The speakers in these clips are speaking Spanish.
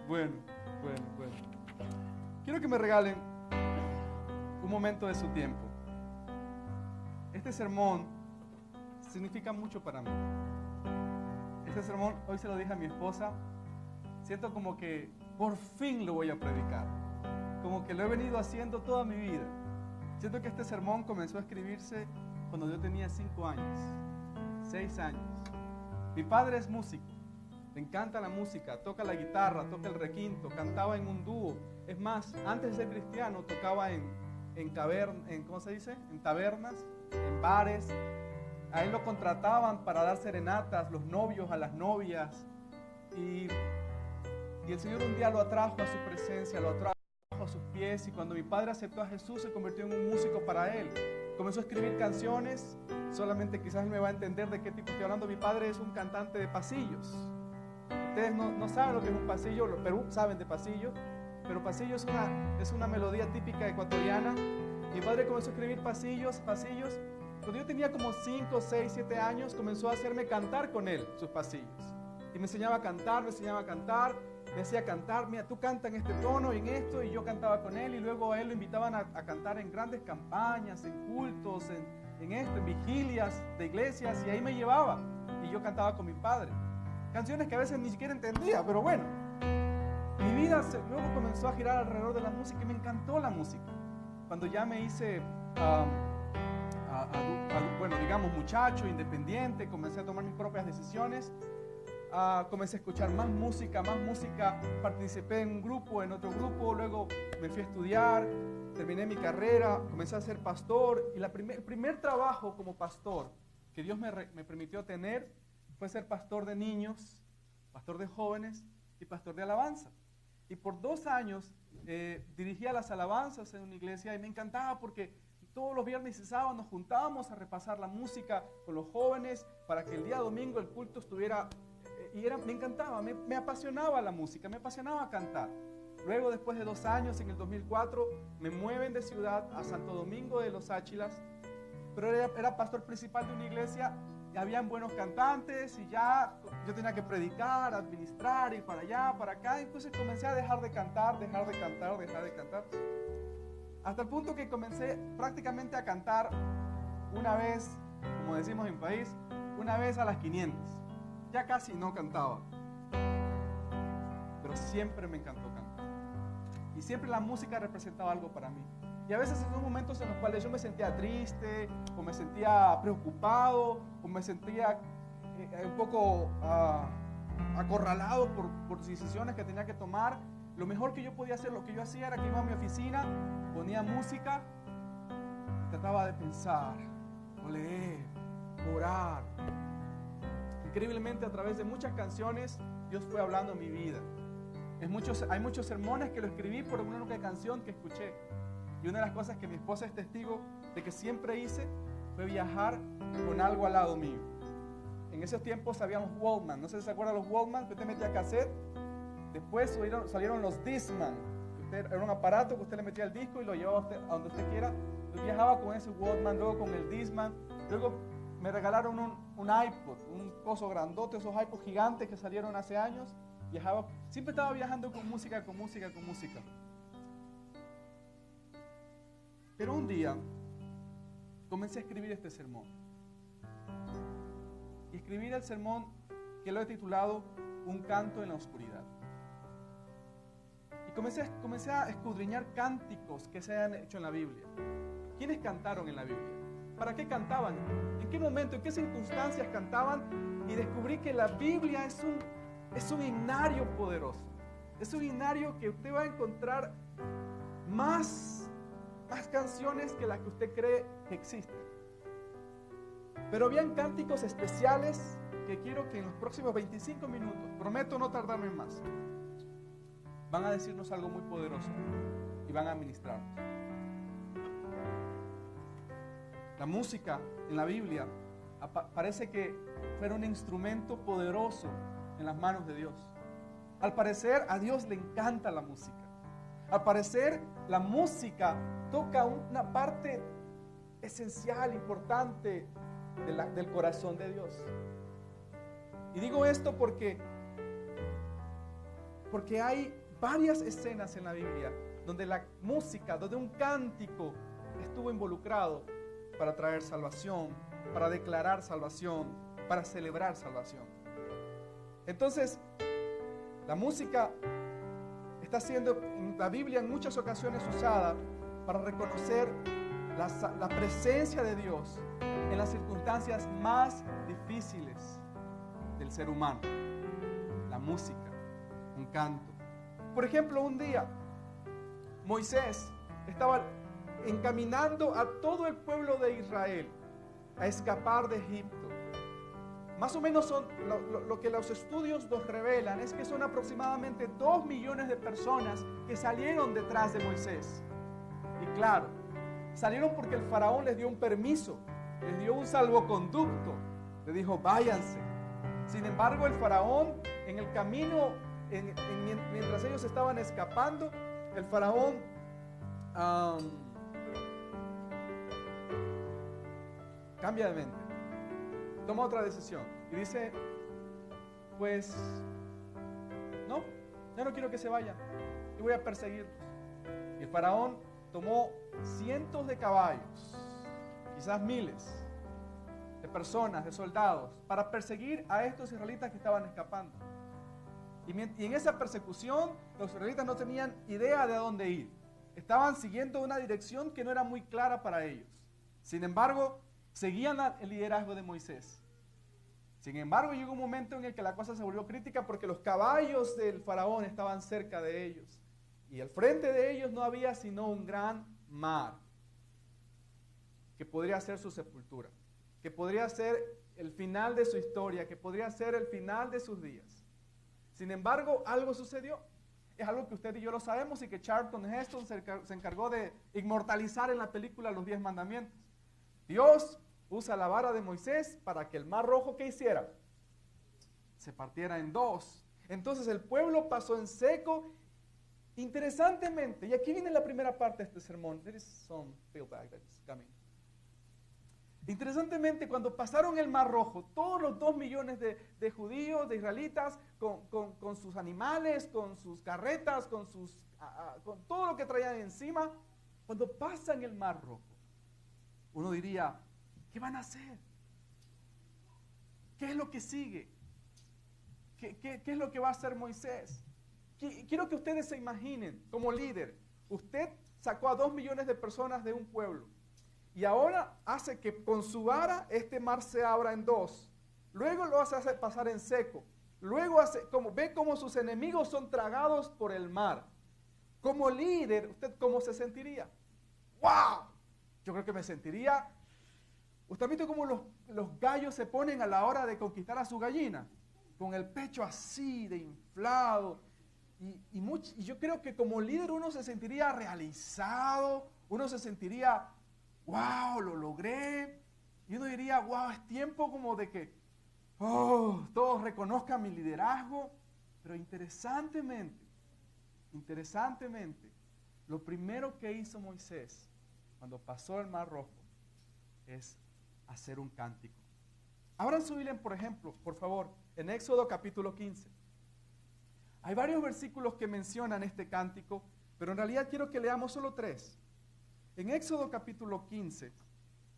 Bueno, bueno. Quiero que me regalen un momento de su tiempo. Este sermón significa mucho para mí. Este sermón, hoy se lo dije a mi esposa, siento como que por fin lo voy a predicar. Como que lo he venido haciendo toda mi vida. Siento que este sermón comenzó a escribirse cuando yo tenía 5 años, 6 años. Mi padre es músico, le encanta la música, toca la guitarra, toca el requinto, cantaba en un dúo. Es más, antes de ser cristiano tocaba ¿cómo se dice? En tabernas, en bares. A él lo contrataban para dar serenatas, los novios a las novias. Y el Señor un día lo atrajo a su presencia, lo atrajo a sus pies, y cuando mi padre aceptó a Jesús se convirtió en un músico para él. Comenzó a escribir canciones, solamente quizás él me va a entender de qué tipo estoy hablando. Mi padre es un cantante de pasillos. Ustedes no saben lo que es un pasillo, los Perú saben de pasillo, pero pasillo es una melodía típica ecuatoriana. Mi padre comenzó a escribir pasillos. Cuando yo tenía como 5, 6, 7 años, comenzó a hacerme cantar con él sus pasillos. Y me enseñaba a cantar, me hacía cantar, mira, tú canta en este tono y en esto, y yo cantaba con él, y luego a él lo invitaban a cantar en grandes campañas, en cultos, en vigilias de iglesias, y ahí me llevaba, y yo cantaba con mi padre. Canciones que a veces ni siquiera entendía, pero bueno. Mi vida luego comenzó a girar alrededor de la música, y me encantó la música. Cuando ya me hice, bueno, digamos, muchacho, independiente, comencé a tomar mis propias decisiones. Comencé a escuchar más música, participé en un grupo, en otro grupo, luego me fui a estudiar, terminé mi carrera, comencé a ser pastor, y el primer trabajo como pastor que Dios me permitió tener fue ser pastor de niños, pastor de jóvenes y pastor de alabanza. Y por 2 años dirigía las alabanzas en una iglesia, y me encantaba porque todos los viernes y sábados nos juntábamos a repasar la música con los jóvenes para que el día domingo el culto estuviera... me encantaba, me apasionaba la música, me apasionaba cantar. Luego, después de 2 años, en el 2004, me mueven de ciudad a Santo Domingo de los Áchilas, pero era pastor principal de una iglesia, y habían buenos cantantes, y ya yo tenía que predicar, administrar, ir para allá, para acá. Entonces comencé a dejar de cantar, hasta el punto que comencé prácticamente a cantar una vez, como decimos en mi país, una vez a las 500. Ya casi no cantaba, pero siempre me encantó cantar, y siempre la música representaba algo para mí. Y a veces en momentos en los cuales yo me sentía triste, o me sentía preocupado, o me sentía un poco acorralado por decisiones que tenía que tomar, lo mejor que yo podía hacer, lo que yo hacía, era que iba a mi oficina, ponía música y trataba de pensar, o leer, orar. Increíblemente, a través de muchas canciones, Dios fue hablando en mi vida. Hay muchos sermones que lo escribí por una única canción que escuché. Y una de las cosas que mi esposa es testigo de que siempre hice fue viajar con algo al lado mío. En esos tiempos habíamos Walkman. No sé si se acuerdan los Walkman, que usted metía cassette. Después salieron los Discman. Era un aparato que usted le metía el disco y lo llevaba a donde usted quiera. Yo viajaba con ese Walkman, luego con el Discman. Luego me regalaron un iPod, un coso grandote, esos iPods gigantes que salieron hace años. Siempre estaba viajando con música. Pero un día comencé a escribir este sermón. Y escribir el sermón que lo he titulado Un canto en la oscuridad. Y comencé a escudriñar cánticos que se han hecho en la Biblia. ¿Quiénes cantaron en la Biblia? ¿Para qué cantaban? ¿En qué momento, en qué circunstancias cantaban? Y descubrí que la Biblia es un himnario poderoso. Es un himnario que usted va a encontrar más canciones que las que usted cree que existen. Pero habían cánticos especiales que quiero que en los próximos 25 minutos, prometo no tardarme más, van a decirnos algo muy poderoso y van a ministrarnos. La música en la Biblia parece que fuera un instrumento poderoso en las manos de Dios. Al parecer, a Dios le encanta la música. Al parecer, la música toca una parte esencial, importante del corazón de Dios. Y digo esto porque Porque hay varias escenas en la Biblia donde la música, donde un cántico estuvo involucrado para traer salvación, para declarar salvación, para celebrar salvación. Entonces, la música está siendo en la Biblia en muchas ocasiones usada para reconocer la presencia de Dios en las circunstancias más difíciles del ser humano. La música, un canto. Por ejemplo, un día Moisés estaba encaminando a todo el pueblo de Israel a escapar de Egipto. Más o menos lo que los estudios nos revelan es que son aproximadamente 2 millones de personas que salieron detrás de Moisés. Y claro, salieron porque el faraón les dio un permiso, les dio un salvoconducto, le dijo váyanse. Sin embargo, el faraón en el camino, mientras ellos estaban escapando, el faraón cambia de mente, toma otra decisión y dice, pues no, ya no quiero que se vayan y voy a perseguirlos. Y el faraón tomó cientos de caballos, quizás miles de personas, de soldados, para perseguir a estos israelitas que estaban escapando. Y en esa persecución los israelitas no tenían idea de a dónde ir. Estaban siguiendo una dirección que no era muy clara para ellos. Sin embargo, seguían el liderazgo de Moisés. Sin embargo, llegó un momento en el que la cosa se volvió crítica porque los caballos del faraón estaban cerca de ellos. Y al frente de ellos no había sino un gran mar que podría ser su sepultura, que podría ser el final de su historia, que podría ser el final de sus días. Sin embargo, algo sucedió. Es algo que usted y yo lo sabemos y que Charlton Heston se encargó de inmortalizar en la película Los 10 Mandamientos. Dios usa la vara de Moisés para que el mar rojo, ¿qué hiciera? Se partiera en dos. Entonces el pueblo pasó en seco. Interesantemente, y aquí viene la primera parte de este sermón. There is some feedback that is coming. Interesantemente, cuando pasaron el Mar Rojo, todos los 2 millones de judíos, de israelitas, con sus animales, con sus carretas, con todo lo que traían encima, cuando pasan el Mar Rojo, uno diría, ¿qué van a hacer? ¿Qué es lo que sigue? ¿Qué es lo que va a hacer Moisés? Quiero que ustedes se imaginen, como líder, usted sacó a 2 millones de personas de un pueblo. Y ahora hace que con su vara este mar se abra en dos. Luego lo hace pasar en seco. Luego ve cómo sus enemigos son tragados por el mar. Como líder, ¿usted cómo se sentiría? ¡Wow! Yo creo que me sentiría... ¿Usted ha visto cómo los gallos se ponen a la hora de conquistar a su gallina? Con el pecho así de inflado. Y yo creo que como líder uno se sentiría realizado, uno se sentiría... wow, lo logré. Y uno diría, wow, es tiempo como de que todos reconozcan mi liderazgo. Pero interesantemente, lo primero que hizo Moisés cuando pasó el Mar Rojo es hacer un cántico. Abran su Biblia, por ejemplo, por favor, en Éxodo capítulo 15. Hay varios versículos que mencionan este cántico, pero en realidad quiero que leamos solo 3. En Éxodo capítulo 15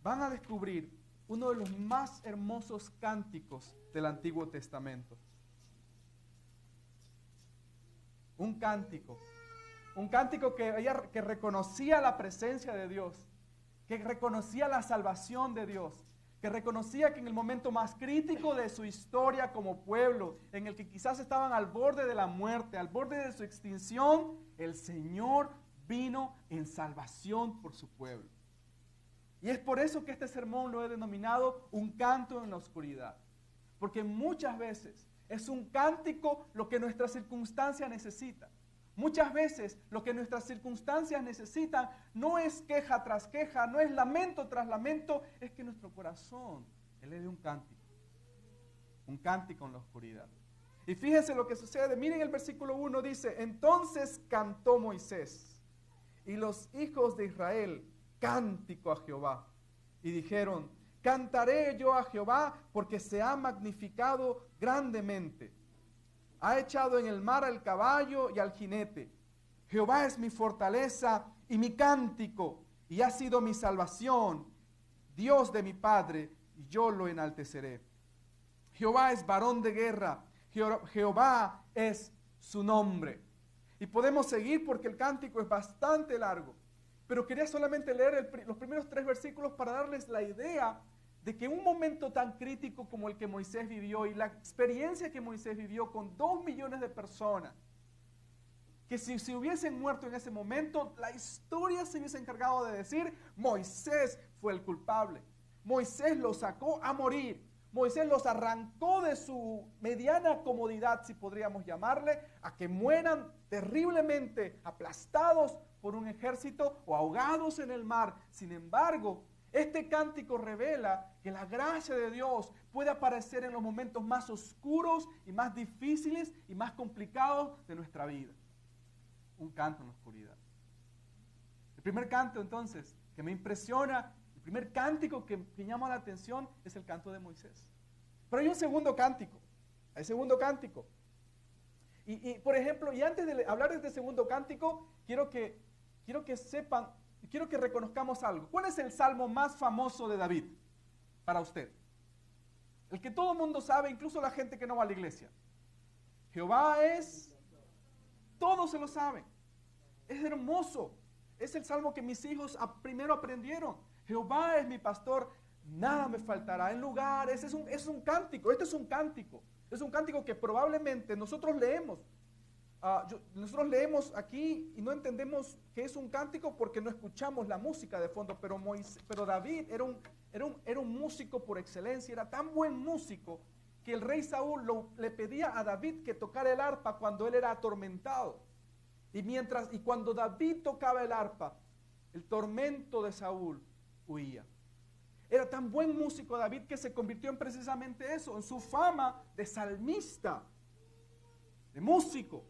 van a descubrir uno de los más hermosos cánticos del Antiguo Testamento. Un cántico que reconocía la presencia de Dios, que reconocía la salvación de Dios, que reconocía que en el momento más crítico de su historia como pueblo, en el que quizás estaban al borde de la muerte, al borde de su extinción, el Señor vino en salvación por su pueblo. Y es por eso que este sermón lo he denominado un canto en la oscuridad. Porque muchas veces es un cántico lo que nuestra circunstancia necesita. Muchas veces lo que nuestras circunstancias necesitan no es queja tras queja, no es lamento tras lamento, es que nuestro corazón eleve un cántico en la oscuridad. Y fíjense lo que sucede. Miren el versículo 1, dice, entonces cantó Moisés y los hijos de Israel cántico a Jehová. Y dijeron, cantaré yo a Jehová porque se ha magnificado grandemente. Ha echado en el mar al caballo y al jinete. Jehová es mi fortaleza y mi cántico, y ha sido mi salvación, Dios de mi Padre, y yo lo enalteceré. Jehová es varón de guerra, Jehová es su nombre. Y podemos seguir porque el cántico es bastante largo, pero quería solamente leer los primeros 3 versículos para darles la idea de que un momento tan crítico como el que Moisés vivió y la experiencia que Moisés vivió con 2 millones de personas, que si se hubiesen muerto en ese momento, la historia se hubiese encargado de decir, Moisés fue el culpable. Moisés los sacó a morir. Moisés los arrancó de su mediana comodidad, si podríamos llamarle, a que mueran terriblemente aplastados por un ejército o ahogados en el mar. Sin embargo, este cántico revela que la gracia de Dios puede aparecer en los momentos más oscuros y más difíciles y más complicados de nuestra vida. Un canto en la oscuridad. El primer canto, entonces, que me impresiona, el primer cántico que llama la atención es el canto de Moisés. Pero hay un segundo cántico. Hay segundo cántico. Y por ejemplo, y antes de hablar de este segundo cántico, quiero que sepan, quiero que reconozcamos algo. ¿Cuál es el salmo más famoso de David para usted? El que todo el mundo sabe, incluso la gente que no va a la iglesia. Jehová es... Todos se lo saben. Es hermoso. Es el salmo que mis hijos primero aprendieron. Jehová es mi pastor, nada me faltará. En lugares, es un cántico. Este es un cántico. Es un cántico que probablemente nosotros leemos. Nosotros leemos aquí y no entendemos que es un cántico porque no escuchamos la música de fondo. Pero David era un músico por excelencia. Era tan buen músico que el rey Saúl le pedía a David que tocara el arpa cuando él era atormentado. Y cuando David tocaba el arpa, el tormento de Saúl huía. Era tan buen músico David que se convirtió en precisamente eso, en su fama de salmista, de músico.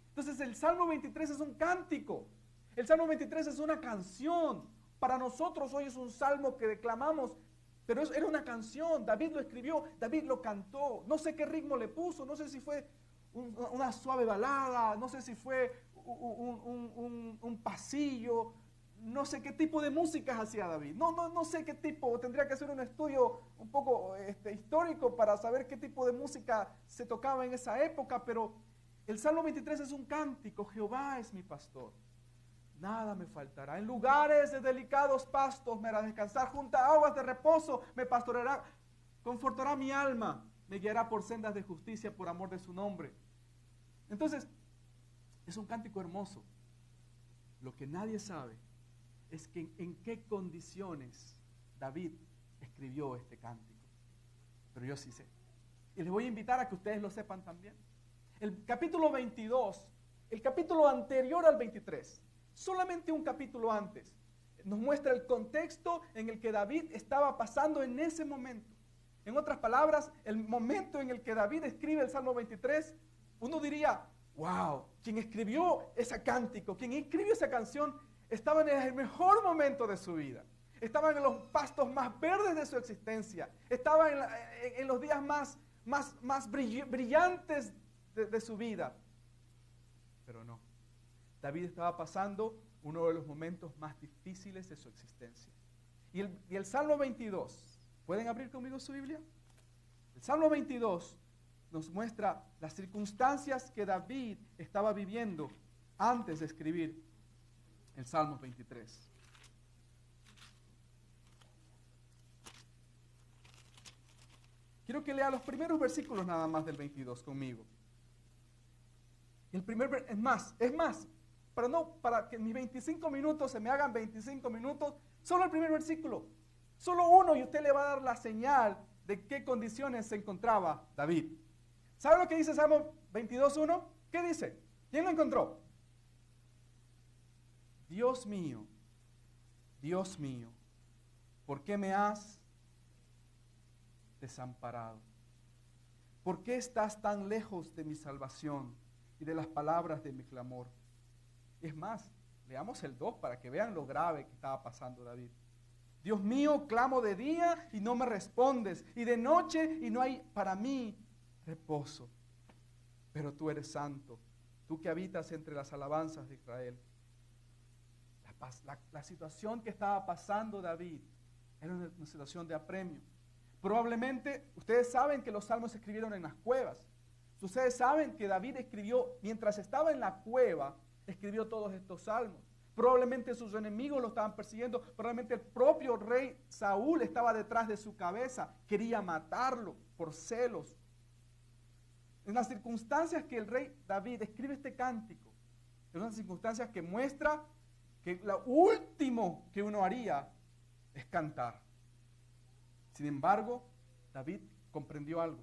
Entonces el Salmo 23 es un cántico. El Salmo 23 es una canción. Para nosotros hoy es un salmo que declamamos, pero era una canción. David lo escribió, David lo cantó. No sé qué ritmo le puso, no sé si fue una suave balada, no sé si fue un pasillo, no sé qué tipo de música hacía David. No sé qué tipo, tendría que hacer un estudio un poco histórico para saber qué tipo de música se tocaba en esa época, pero el Salmo 23 es un cántico. Jehová es mi pastor, nada me faltará. En lugares de delicados pastos me hará descansar. Junto a aguas de reposo me pastoreará. Confortará mi alma. Me guiará por sendas de justicia por amor de su nombre. Entonces, es un cántico hermoso. Lo que nadie sabe es que en qué condiciones David escribió este cántico. Pero yo sí sé. Y les voy a invitar a que ustedes lo sepan también. El capítulo 22, el capítulo anterior al 23, solamente un capítulo antes, nos muestra el contexto en el que David estaba pasando en ese momento. En otras palabras, el momento en el que David escribe el Salmo 23, uno diría, wow, quien escribió ese cántico, quien escribió esa canción, estaba en el mejor momento de su vida. Estaba en los pastos más verdes de su existencia. Estaba en los días más brillantes de su vida. Pero no. David estaba pasando uno de los momentos más difíciles de su existencia. Y el Salmo 22, ¿pueden abrir conmigo su Biblia? El Salmo 22 nos muestra las circunstancias que David estaba viviendo antes de escribir el Salmo 23. Quiero que lea los primeros versículos nada más del 22 conmigo. El primer es más, para que mis 25 minutos se me hagan 25 minutos, solo el primer versículo, solo uno, y usted le va a dar la señal de qué condiciones se encontraba David. ¿Sabe lo que dice Salmo 22:1? ¿Qué dice? ¿Quién lo encontró? Dios mío, ¿por qué me has desamparado? ¿Por qué estás tan lejos de mi salvación y de las palabras de mi clamor? Es más, leamos el 2 para que vean lo grave que estaba pasando David. Dios mío, clamo de día y no me respondes, y de noche y no hay para mí reposo. pero tú eres santo, tú que habitas entre las alabanzas de Israel. La situación que estaba pasando David era una situación de apremio. Probablemente, ustedes saben que los salmos se escribieron en las cuevas. Ustedes saben que David escribió, mientras estaba en la cueva, escribió todos estos salmos. Probablemente sus enemigos lo estaban persiguiendo. Probablemente el propio rey Saúl estaba detrás de su cabeza. Quería matarlo por celos. En las circunstancias que el rey David escribe este cántico, en unas circunstancias que muestra que lo último que uno haría es cantar. Sin embargo, David comprendió algo,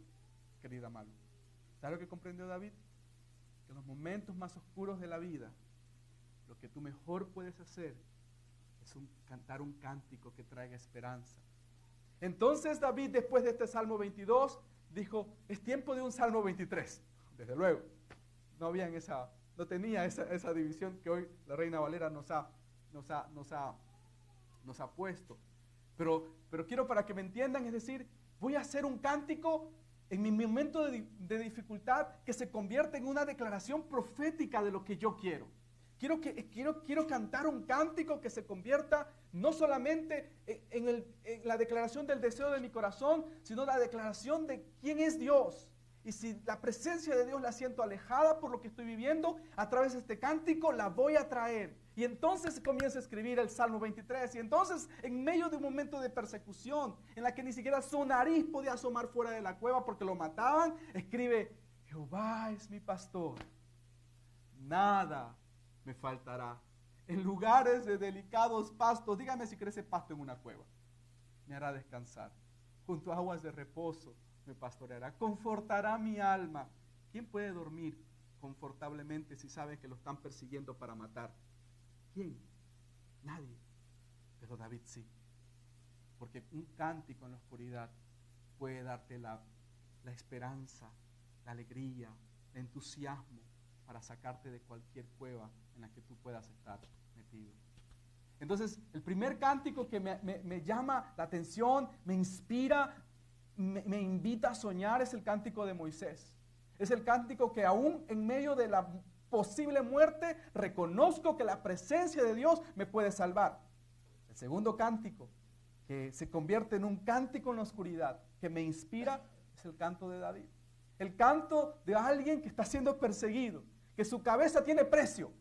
querida Malu. ¿Sabes lo que comprendió David? Que en los momentos más oscuros de la vida, lo que tú mejor puedes hacer es cantar un cántico que traiga esperanza. Entonces David, después de este Salmo 22, dijo, es tiempo de un Salmo 23. Desde luego, no tenía esa división que hoy la Reina Valera nos ha puesto. Pero quiero para que me entiendan, es decir, voy a hacer un cántico en mi momento de dificultad que se convierte en una declaración profética de lo que yo quiero. Quiero cantar un cántico que se convierta no solamente en la declaración del deseo de mi corazón, sino la declaración de quién es Dios. Y si la presencia de Dios la siento alejada por lo que estoy viviendo, a través de este cántico la voy a traer. Y entonces comienza a escribir el Salmo 23. Y entonces, en medio de un momento de persecución, en la que ni siquiera su nariz podía asomar fuera de la cueva porque lo mataban, escribe, Jehová es mi pastor, nada me faltará. En lugares de delicados pastos, dígame si crece pasto en una cueva, me hará descansar. Junto a aguas de reposo me pastoreará, confortará mi alma. ¿Quién puede dormir confortablemente si sabe que lo están persiguiendo para matar? ¿Quién? Nadie. Pero David sí. Porque un cántico en la oscuridad puede darte la esperanza, la alegría, el entusiasmo para sacarte de cualquier cueva en la que tú puedas estar metido. Entonces, el primer cántico que me llama la atención, me inspira, me invita a soñar es el cántico de Moisés. Es el cántico que aún en medio de la posible muerte reconozco que la presencia de Dios me puede salvar. El segundo cántico que se convierte en un cántico en la oscuridad que me inspira es el canto de David. El canto de alguien que está siendo perseguido, que su cabeza tiene precio,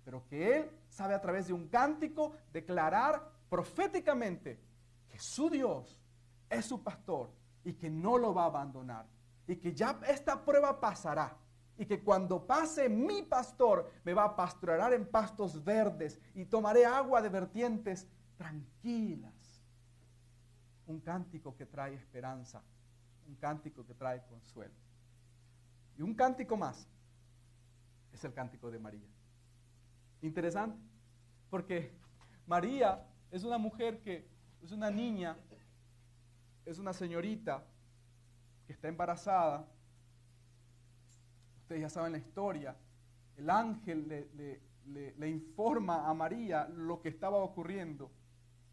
pero que él sabe a través de un cántico declarar proféticamente que su Dios es su pastor y que no lo va a abandonar y que ya esta prueba pasará y que cuando pase mi pastor me va a pastorear en pastos verdes y tomaré agua de vertientes tranquilas. Un cántico que trae esperanza, un cántico que trae consuelo. Y un cántico más es el cántico de María. Interesante, porque María es una mujer que es una niña, es una señorita que está embarazada. Ustedes ya saben la historia. El ángel le informa a María lo que estaba ocurriendo.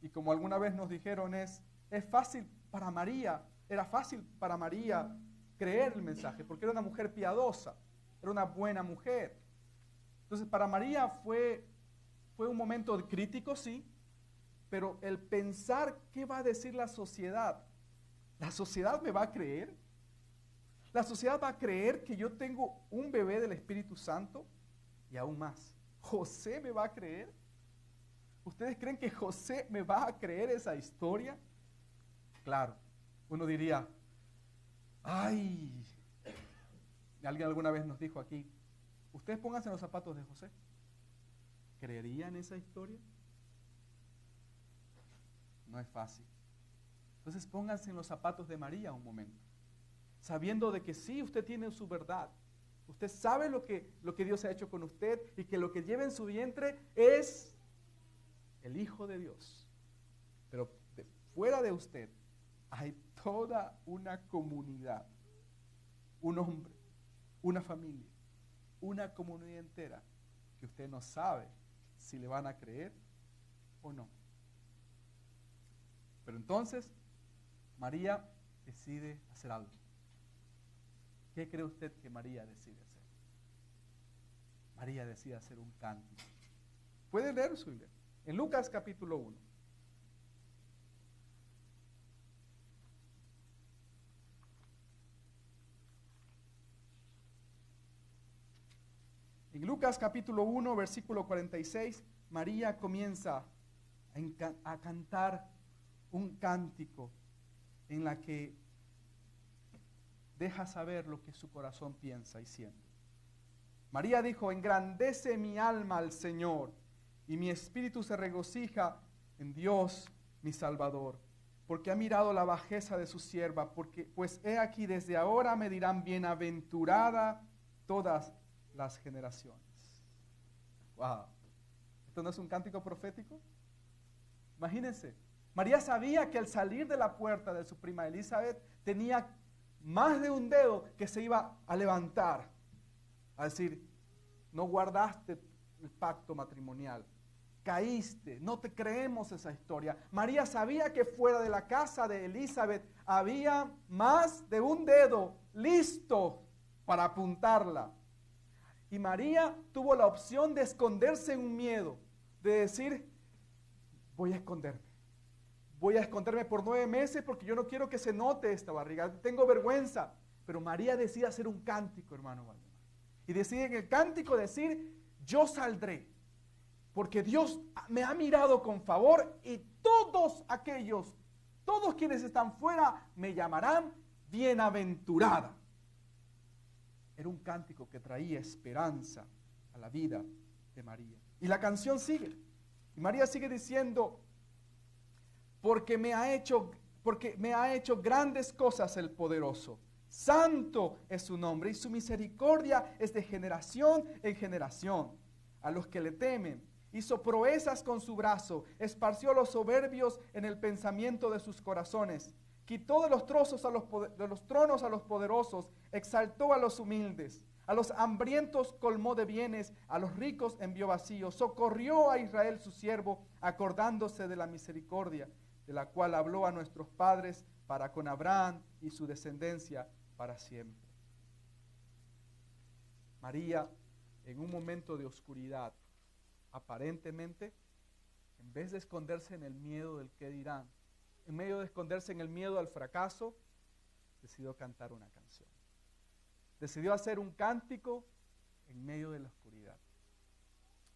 Y como alguna vez nos dijeron, era fácil para María creer el mensaje, porque era una mujer piadosa, era una buena mujer. Entonces para María fue un momento crítico, sí, pero el pensar qué va a decir la sociedad me va a creer. La sociedad va a creer que yo tengo un bebé del Espíritu Santo y aún más. ¿José me va a creer? ¿Ustedes creen que José me va a creer esa historia? Claro, uno diría, ay, alguien alguna vez nos dijo aquí, ustedes pónganse en los zapatos de José. ¿Creerían esa historia? No es fácil. Entonces pónganse en los zapatos de María un momento, sabiendo de que sí, usted tiene su verdad. Usted sabe lo que Dios ha hecho con usted y que lo que lleva en su vientre es el Hijo de Dios. Pero fuera de usted hay toda una comunidad, un hombre, una familia, una comunidad entera que usted no sabe si le van a creer o no. Pero entonces María decide hacer algo. ¿Qué cree usted que María decide hacer? María decide hacer un cántico. ¿Puede leer su Biblia? En Lucas capítulo 1. En Lucas capítulo 1, versículo 46, María comienza a cantar un cántico en la que deja saber lo que su corazón piensa y siente. María dijo: engrandece mi alma al Señor, y mi espíritu se regocija en Dios mi Salvador, porque ha mirado la bajeza de su sierva, pues he aquí desde ahora me dirán bienaventurada todas las generaciones. Wow. ¿Esto no es un cántico profético? Imagínense, María sabía que al salir de la puerta de su prima Elizabeth tenía más de un dedo que se iba a levantar, a decir: no guardaste el pacto matrimonial, caíste, no te creemos esa historia. María sabía que fuera de la casa de Elizabeth había más de un dedo listo para apuntarla. Y María tuvo la opción de esconderse en un miedo, de decir: voy a esconderme por 9 meses porque yo no quiero que se note esta barriga, tengo vergüenza. Pero María decide hacer un cántico, hermano Valdemar, y decide en el cántico decir: yo saldré, porque Dios me ha mirado con favor, y todos quienes están fuera me llamarán bienaventurada. Era un cántico que traía esperanza a la vida de María. Y la canción sigue. Y María sigue diciendo: porque me ha hecho grandes cosas el poderoso. Santo es su nombre, y su misericordia es de generación en generación. A los que le temen, hizo proezas con su brazo, esparció a los soberbios en el pensamiento de sus corazones. Quitó de los tronos a los poderosos, exaltó a los humildes. A los hambrientos colmó de bienes, a los ricos envió vacíos. Socorrió a Israel su siervo, acordándose de la misericordia, de la cual habló a nuestros padres para con Abraham y su descendencia para siempre. María, en un momento de oscuridad, aparentemente, en vez de esconderse en el miedo del qué dirán, en medio de esconderse en el miedo al fracaso, decidió cantar una canción. Decidió hacer un cántico en medio de la oscuridad.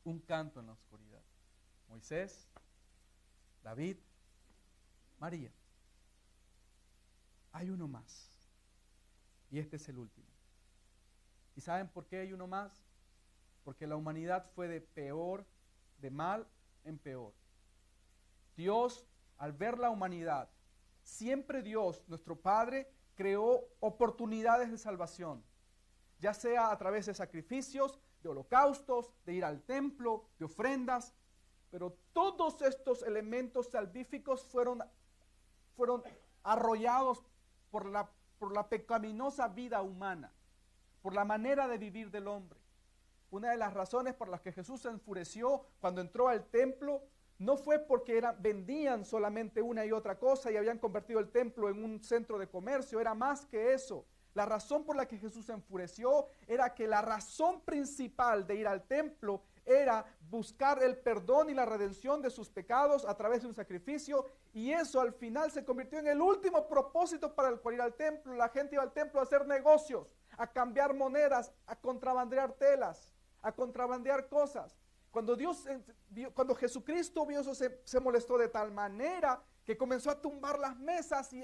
Un canto en la oscuridad. Moisés, David, María. Hay uno más. Y este es el último. ¿Y saben por qué hay uno más? Porque la humanidad fue de mal en peor. Dios, al ver la humanidad, siempre Dios, nuestro Padre, creó oportunidades de salvación, ya sea a través de sacrificios, de holocaustos, de ir al templo, de ofrendas, pero todos estos elementos salvíficos fueron arrollados por la pecaminosa vida humana, por la manera de vivir del hombre. Una de las razones por las que Jesús se enfureció cuando entró al templo no fue porque vendían solamente una y otra cosa y habían convertido el templo en un centro de comercio, era más que eso. La razón por la que Jesús se enfureció era que la razón principal de ir al templo era buscar el perdón y la redención de sus pecados a través de un sacrificio, y eso al final se convirtió en el último propósito para el cual ir al templo. La gente iba al templo a hacer negocios, a cambiar monedas, a contrabandear telas, a contrabandear cosas. Cuando Jesucristo vio eso, se molestó de tal manera que comenzó a tumbar las mesas y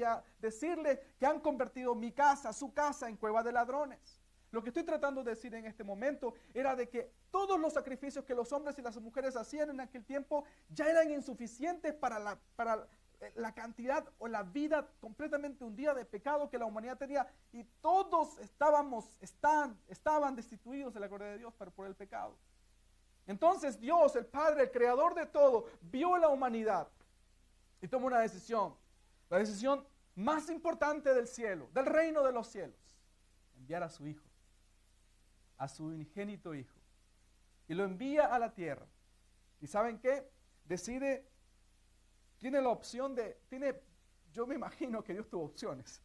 a decirle que han convertido mi casa, su casa, en cueva de ladrones. Lo que estoy tratando de decir en este momento era de que todos los sacrificios que los hombres y las mujeres hacían en aquel tiempo ya eran insuficientes para la cantidad o la vida completamente hundida de pecado que la humanidad tenía, y todos estaban destituidos de la gloria de Dios por el pecado. Entonces Dios, el Padre, el creador de todo, vio a la humanidad y tomó una decisión, la decisión más importante del cielo, del reino de los cielos: enviar a su Hijo, a su unigénito Hijo, y lo envía a la tierra. ¿Y saben qué? Tiene la opción yo me imagino que Dios tuvo opciones,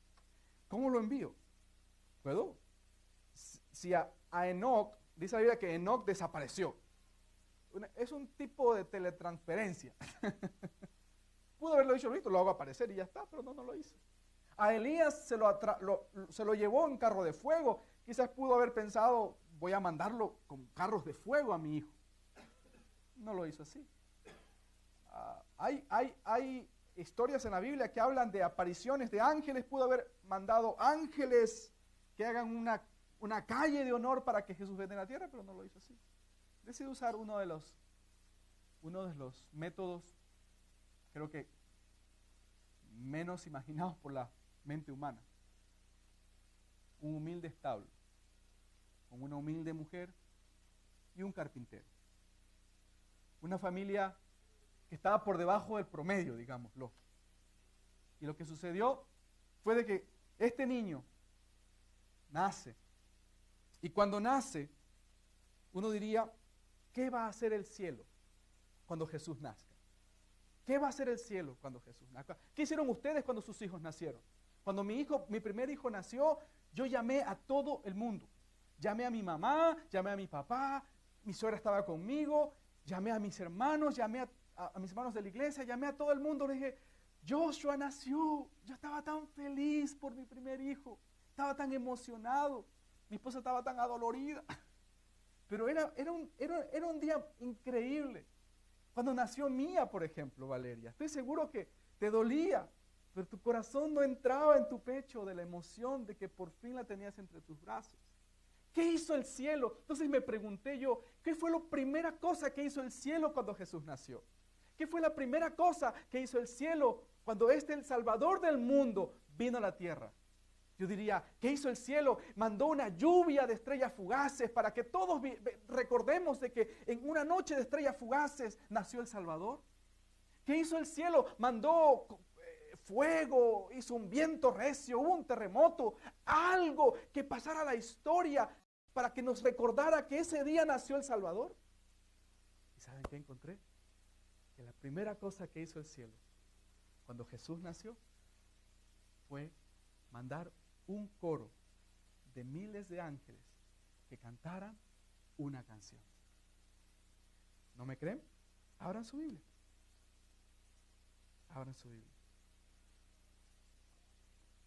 ¿Cómo lo envío? ¿Puedo? Si a Enoc, dice la Biblia que Enoc desapareció. Es un tipo de teletransferencia. Pudo haberlo dicho, listo, lo hago aparecer y ya está, pero no lo hizo. A Elías se lo llevó en carro de fuego. Quizás pudo haber pensado, voy a mandarlo con carros de fuego a mi hijo. No lo hizo así. Hay historias en la Biblia que hablan de apariciones de ángeles. Pudo haber mandado ángeles que hagan una calle de honor para que Jesús venga a la tierra, pero no lo hizo así. Decidió usar uno de los métodos, creo que menos imaginados por la mente humana. Un humilde establo, con una humilde mujer y un carpintero. Una familia que estaba por debajo del promedio, digámoslo. Y lo que sucedió fue de que este niño nace. Y cuando nace, uno diría, ¿qué va a hacer el cielo cuando Jesús nazca? ¿Qué va a hacer el cielo cuando Jesús nazca? ¿Qué hicieron ustedes cuando sus hijos nacieron? Cuando mi primer hijo nació, yo llamé a todo el mundo. Llamé a mi mamá, llamé a mi papá, mi suegra estaba conmigo, llamé a mis hermanos, llamé a mis hermanos de la iglesia, llamé a todo el mundo. Le dije, Joshua nació. Yo estaba tan feliz por mi primer hijo. Estaba tan emocionado. Mi esposa estaba tan adolorida. Pero era un día increíble. Cuando nació Mía, por ejemplo, Valeria, estoy seguro que te dolía, pero tu corazón no entraba en tu pecho de la emoción de que por fin la tenías entre tus brazos. ¿Qué hizo el cielo? Entonces me pregunté yo, ¿qué fue la primera cosa que hizo el cielo cuando Jesús nació? ¿Qué fue la primera cosa que hizo el cielo cuando el Salvador del mundo, vino a la tierra? Yo diría, ¿qué hizo el cielo? Mandó una lluvia de estrellas fugaces para que todos recordemos de que en una noche de estrellas fugaces nació el Salvador. ¿Qué hizo el cielo? Mandó fuego, hizo un viento recio, hubo un terremoto, algo que pasara a la historia para que nos recordara que ese día nació el Salvador. ¿Y saben qué encontré? Que la primera cosa que hizo el cielo cuando Jesús nació fue mandar un coro de miles de ángeles que cantaran una canción. ¿No me creen? Abran su Biblia. Abran su Biblia.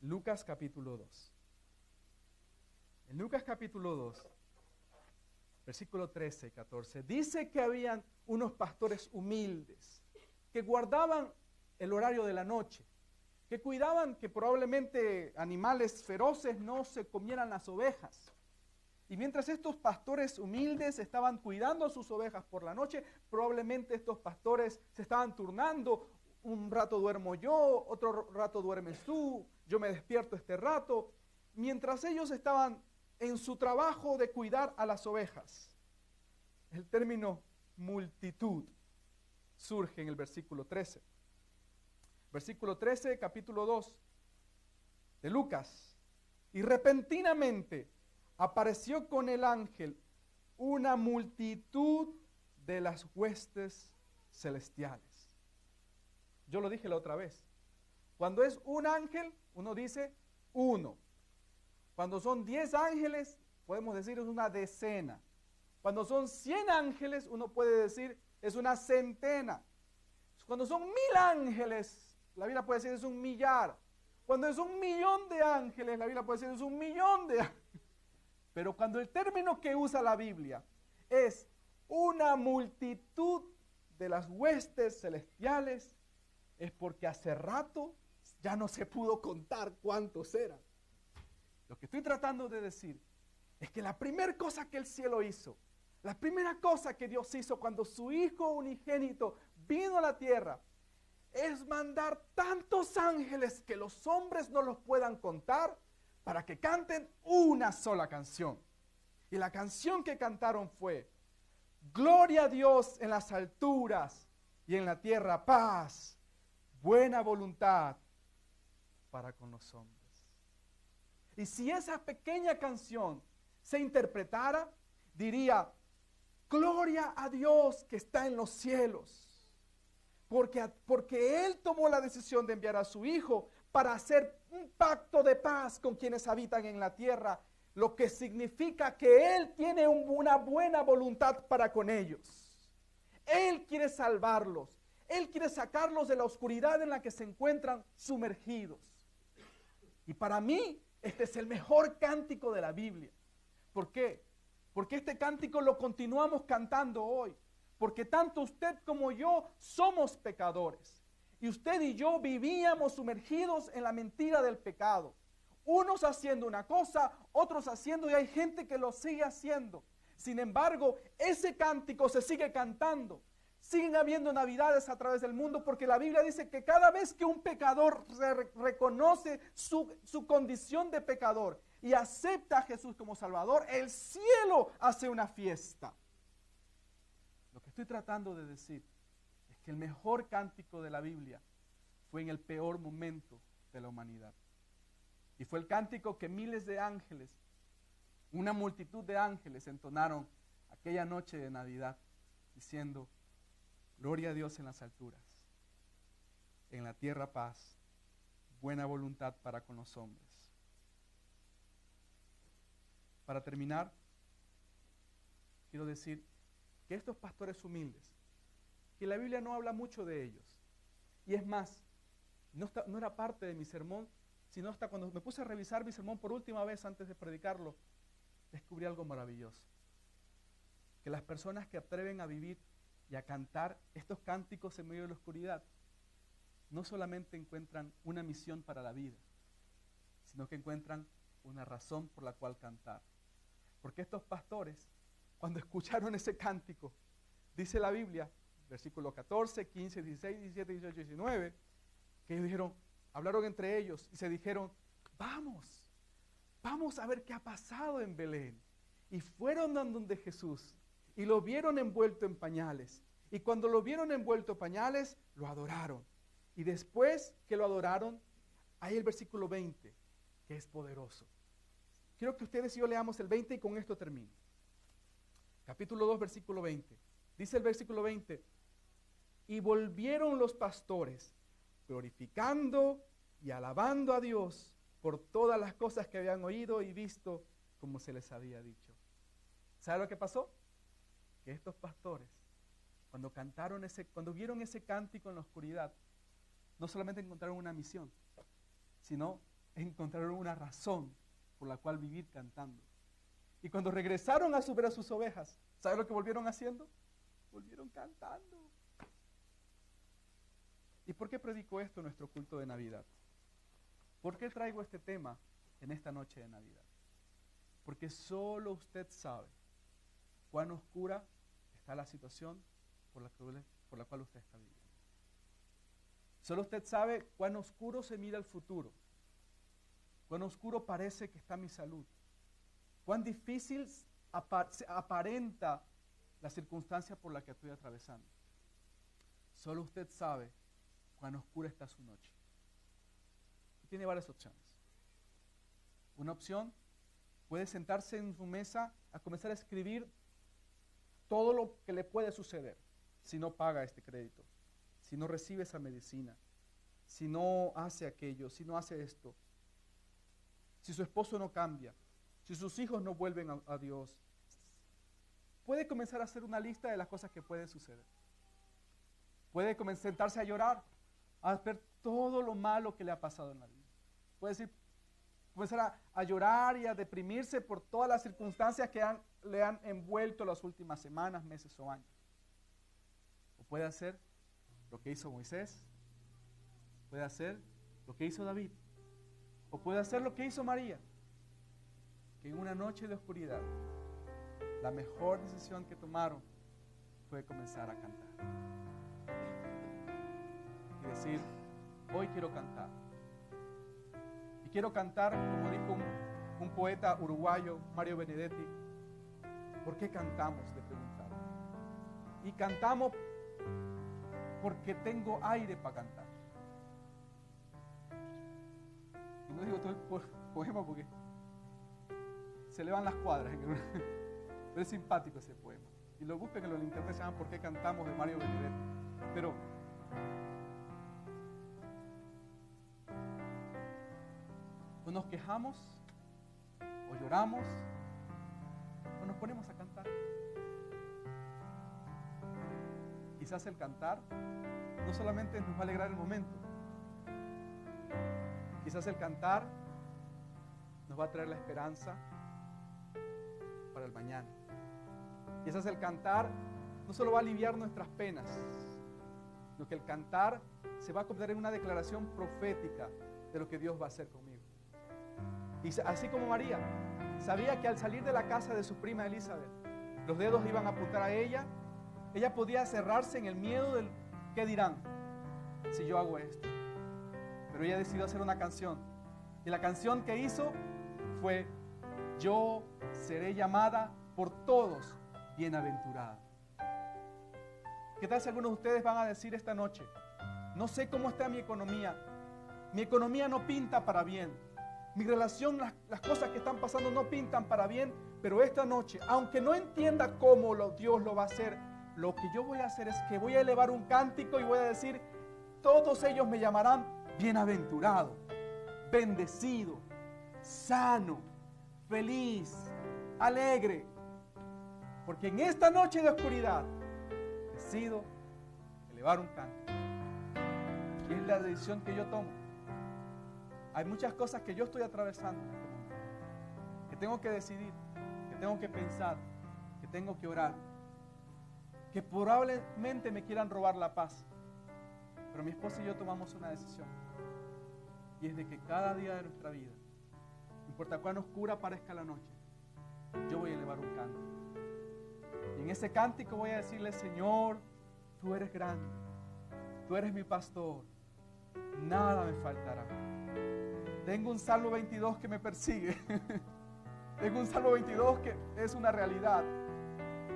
Lucas capítulo 2. En Lucas capítulo 2, versículo 13 y 14, dice que habían unos pastores humildes que guardaban el horario de la noche, que cuidaban que probablemente animales feroces no se comieran las ovejas. Y mientras estos pastores humildes estaban cuidando a sus ovejas por la noche, probablemente estos pastores se estaban turnando. Un rato duermo yo, otro rato duermes tú, yo me despierto este rato. Mientras ellos estaban en su trabajo de cuidar a las ovejas. El término multitud surge en el versículo 13. Versículo 13, capítulo 2 de Lucas. Y repentinamente apareció con el ángel una multitud de las huestes celestiales. Yo lo dije la otra vez. Cuando es un ángel, uno dice uno. Cuando son 10 ángeles, podemos decir es una decena. Cuando son 100 ángeles, uno puede decir es una centena. Cuando son 1000 ángeles, la Biblia puede decir es un millar. Cuando es 1.000.000 de ángeles, la Biblia puede decir es 1.000.000 de ángeles. Pero cuando el término que usa la Biblia es una multitud de las huestes celestiales, es porque hace rato ya no se pudo contar cuántos eran. Lo que estoy tratando de decir es que la primera cosa que el cielo hizo, la primera cosa que Dios hizo cuando su Hijo unigénito vino a la tierra, es mandar tantos ángeles que los hombres no los puedan contar para que canten una sola canción. Y la canción que cantaron fue: gloria a Dios en las alturas y en la tierra paz, buena voluntad para con los hombres. Y si esa pequeña canción se interpretara, diría: gloria a Dios que está en los cielos, porque Él tomó la decisión de enviar a su Hijo para hacer un pacto de paz con quienes habitan en la tierra, lo que significa que Él tiene una buena voluntad para con ellos. Él quiere salvarlos. Él quiere sacarlos de la oscuridad en la que se encuentran sumergidos. Y para mí, este es el mejor cántico de la Biblia. ¿Por qué? Porque este cántico lo continuamos cantando hoy. Porque tanto usted como yo somos pecadores. Y usted y yo vivíamos sumergidos en la mentira del pecado. Unos haciendo una cosa, otros haciendo, y hay gente que lo sigue haciendo. Sin embargo, ese cántico se sigue cantando. Siguen habiendo navidades a través del mundo porque la Biblia dice que cada vez que un pecador reconoce su condición de pecador y acepta a Jesús como Salvador, el cielo hace una fiesta. Lo que estoy tratando de decir es que el mejor cántico de la Biblia fue en el peor momento de la humanidad. Y fue el cántico que miles de ángeles, una multitud de ángeles entonaron aquella noche de Navidad, diciendo: gloria a Dios en las alturas, en la tierra paz, buena voluntad para con los hombres. Para terminar, quiero decir que estos pastores humildes, que la Biblia no habla mucho de ellos, y es más, no era parte de mi sermón, sino hasta cuando me puse a revisar mi sermón por última vez antes de predicarlo, descubrí algo maravilloso. Que las personas que atreven a vivir y a cantar estos cánticos en medio de la oscuridad, no solamente encuentran una misión para la vida, sino que encuentran una razón por la cual cantar. Porque estos pastores, cuando escucharon ese cántico, dice la Biblia, versículo 14, 15, 16, 17, 18, 19, que ellos dijeron, hablaron entre ellos y se dijeron: vamos a ver qué ha pasado en Belén. Y fueron donde Jesús y lo vieron envuelto en pañales. Y cuando lo vieron envuelto en pañales, lo adoraron. Y después que lo adoraron, hay el versículo 20, que es poderoso. Quiero que ustedes y yo leamos el 20 y con esto termino. Capítulo 2, versículo 20. Dice el versículo 20: y volvieron los pastores, glorificando y alabando a Dios por todas las cosas que habían oído y visto, como se les había dicho. ¿Sabe lo que pasó? Que estos pastores, cuando vieron ese cántico en la oscuridad, no solamente encontraron una misión, sino encontraron una razón por la cual vivir cantando. Y cuando regresaron a ver a sus ovejas, ¿sabe lo que volvieron haciendo? Volvieron cantando. ¿Y por qué predico esto en nuestro culto de Navidad? ¿Por qué traigo este tema en esta noche de Navidad? Porque solo usted sabe cuán oscura está la situación por la cual usted está viviendo. Solo usted sabe cuán oscuro se mira el futuro, cuán oscuro parece que está mi salud, cuán difícil aparenta la circunstancia por la que estoy atravesando. Solo usted sabe cuán oscura está su noche. Y tiene varias opciones. Una opción, puede sentarse en su mesa a comenzar a escribir todo lo que le puede suceder si no paga este crédito, si no recibe esa medicina, si no hace aquello, si no hace esto, si su esposo no cambia, si sus hijos no vuelven a Dios. Puede comenzar a hacer una lista de las cosas que pueden suceder. Puede sentarse a llorar, a ver todo lo malo que le ha pasado en la vida. Puede comenzar a llorar y a deprimirse por todas las circunstancias que le han envuelto las últimas semanas, meses o años. O puede hacer lo que hizo Moisés, puede hacer lo que hizo David, o puede hacer lo que hizo María, que en una noche de oscuridad, la mejor decisión que tomaron fue comenzar a cantar. Y decir, hoy quiero cantar. Y quiero cantar, como dijo un poeta uruguayo, Mario Benedetti, ¿por qué cantamos?, le preguntaron. Y cantamos porque tengo aire para cantar. Y no digo todo el poema porque se le van las cuadras, pero es simpático ese poema. Y lo buscan en los internet, se llaman ¿Por qué cantamos?, de Mario Benedetti. Pero o nos quejamos, o lloramos, o nos ponemos a cantar. Quizás el cantar no solamente nos va a alegrar el momento, quizás el cantar nos va a traer la esperanza para el mañana. Quizás el cantar no solo va a aliviar nuestras penas, sino que el cantar se va a convertir en una declaración profética de lo que Dios va a hacer conmigo. Y así como María sabía que al salir de la casa de su prima Elizabeth, los dedos iban a apuntar a ella, ella podía cerrarse en el miedo del ¿qué dirán si yo hago esto? Pero ella decidió hacer una canción, y la canción que hizo fue: yo seré llamada por todos bienaventurada. ¿Qué tal si algunos de ustedes van a decir esta noche: no sé cómo está mi economía no pinta para bien, mi relación, las cosas que están pasando no pintan para bien, pero esta noche, aunque no entienda cómo Dios lo va a hacer, lo que yo voy a hacer es que voy a elevar un cántico y voy a decir: todos ellos me llamarán bienaventurado, bendecido, sano, feliz, alegre, porque en esta noche de oscuridad decido elevar un cántico. Y es la decisión que yo tomo. Hay muchas cosas que yo estoy atravesando en este momento, que tengo que decidir, que tengo que pensar, que tengo que orar, que probablemente me quieran robar la paz. Pero mi esposa y yo tomamos una decisión, y es de que cada día de nuestra vida, no importa cuán oscura parezca la noche, yo voy a elevar un cántico. Y en ese cántico voy a decirle: Señor, tú eres grande, tú eres mi pastor, nada me faltará. Tengo un Salmo 22 que me persigue. Tengo un Salmo 22 que es una realidad,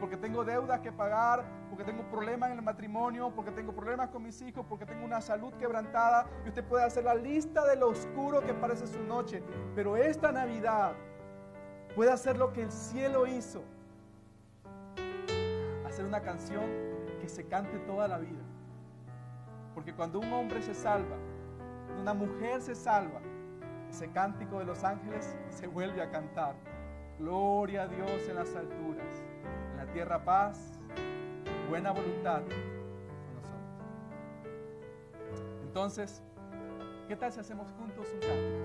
porque tengo deudas que pagar, porque tengo problemas en el matrimonio, porque tengo problemas con mis hijos, porque tengo una salud quebrantada. Y usted puede hacer la lista de lo oscuro que parece su noche, pero esta Navidad puede hacer lo que el cielo hizo: hacer una canción que se cante toda la vida. Porque cuando un hombre se salva, cuando una mujer se salva, ese cántico de los ángeles se vuelve a cantar: gloria a Dios en las alturas, en la tierra paz, buena voluntad con nosotros. Entonces, ¿qué tal si hacemos juntos un canto?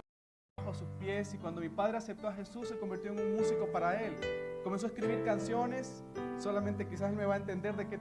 Bajo sus pies. Y cuando mi padre aceptó a Jesús, se convirtió en un músico para él. Comenzó a escribir canciones. Solamente quizás él me va a entender de qué